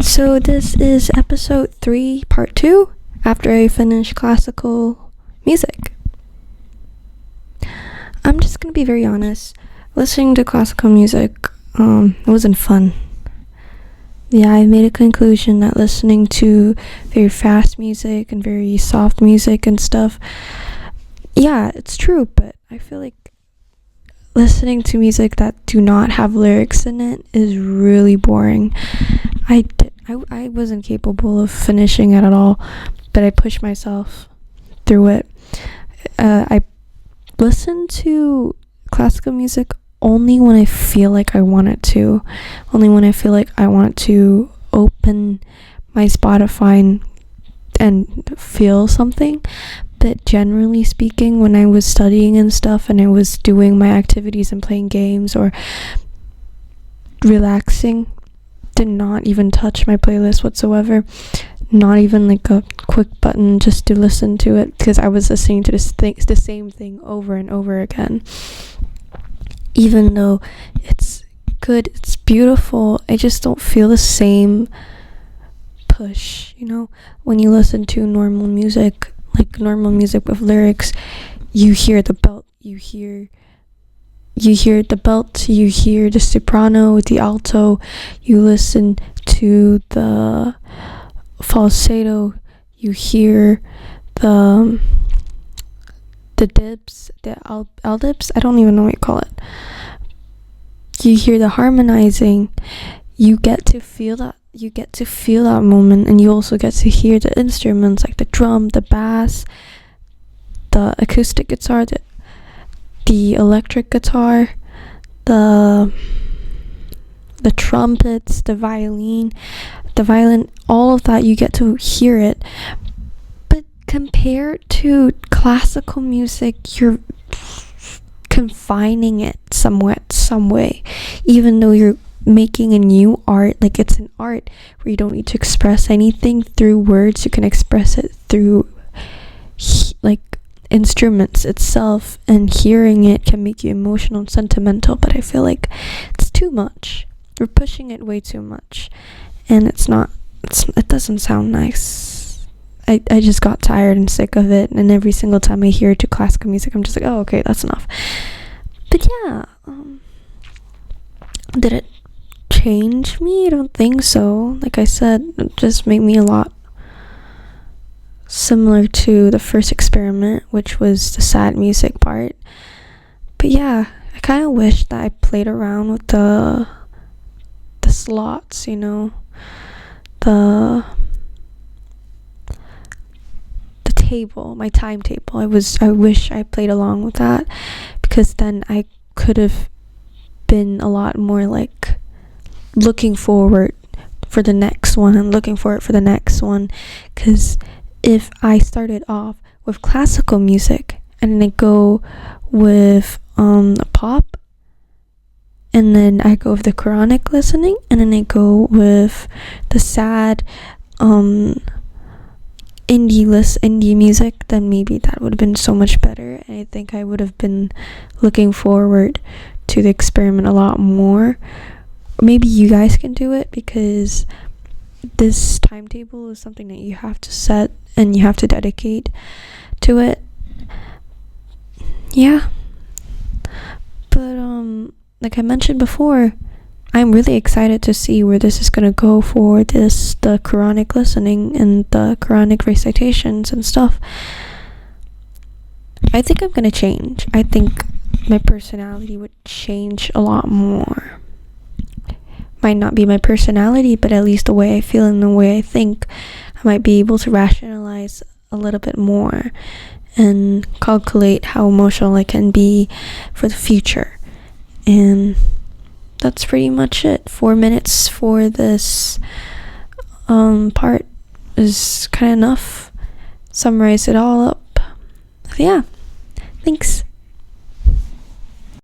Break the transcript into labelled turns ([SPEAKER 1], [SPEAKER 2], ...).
[SPEAKER 1] So this is episode 3, part 2, after I finish classical music. I'm just gonna be very honest. Listening to classical music, it wasn't fun. Yeah, I made a conclusion that listening to very fast music and very soft music and stuff, yeah, it's true, but I feel like listening to music that do not have lyrics in it is really boring. I wasn't capable of finishing it at all, but I pushed myself through it. I listen to classical music only when I feel like I want it to. Only when I feel like I want to open my Spotify and feel something. But generally speaking, when I was studying and stuff and I was doing my activities and playing games or relaxing, did not even touch my playlist whatsoever. Not even like a quick button just to listen to it, because I was listening to the same thing over and over again. Even though it's good, it's beautiful, I just don't feel the same push, when you listen to normal music, like normal music with lyrics. You hear the belt, you hear the soprano, the alto, you listen to the falsetto, you hear the dips, the L dips, I don't even know what you call it. You hear the harmonizing, you get to feel that moment, and you also get to hear the instruments like the drum, the bass, the acoustic guitar, the electric guitar, the trumpets, the violin, all of that. You get to hear it. But compared to classical music, you're confining it some way, even though you're making a new art. Like, it's an art where you don't need to express anything through words. You can express it through instruments itself, and hearing it can make you emotional and sentimental. But I feel like it's too much. We're pushing it way too much, and it doesn't sound nice. I just got tired and sick of it, and every single time I hear to classical music, I'm just like, oh, okay, that's enough. But yeah, did it change me? I don't think so. Like I said, it just made me a lot similar to the first experiment, which was the sad music part. But yeah, I kind of wish that I played around with the slots, the table, my timetable. I wish I played along with that, because then I could have been a lot more like looking forward for the next one and looking forward for the next one. Because if I started off with classical music and then I go with pop, and then I go with the Quranic listening, and then I go with the sad indie music, then maybe that would have been so much better. And I think I would have been looking forward to the experiment a lot more. Maybe you guys can do it, because this timetable is something that you have to set and you have to dedicate to it. Yeah. But like I mentioned before, I'm really excited to see where this is gonna go for the Quranic listening and the Quranic recitations and stuff. I think I'm gonna change. I think my personality would change a lot more. Might not be my personality, but at least the way I feel and the way I think, I might be able to rationalize a little bit more and calculate how emotional I can be for the future. And that's pretty much it. 4 minutes for this part is kind of enough. Summarize it all up. So yeah, thanks.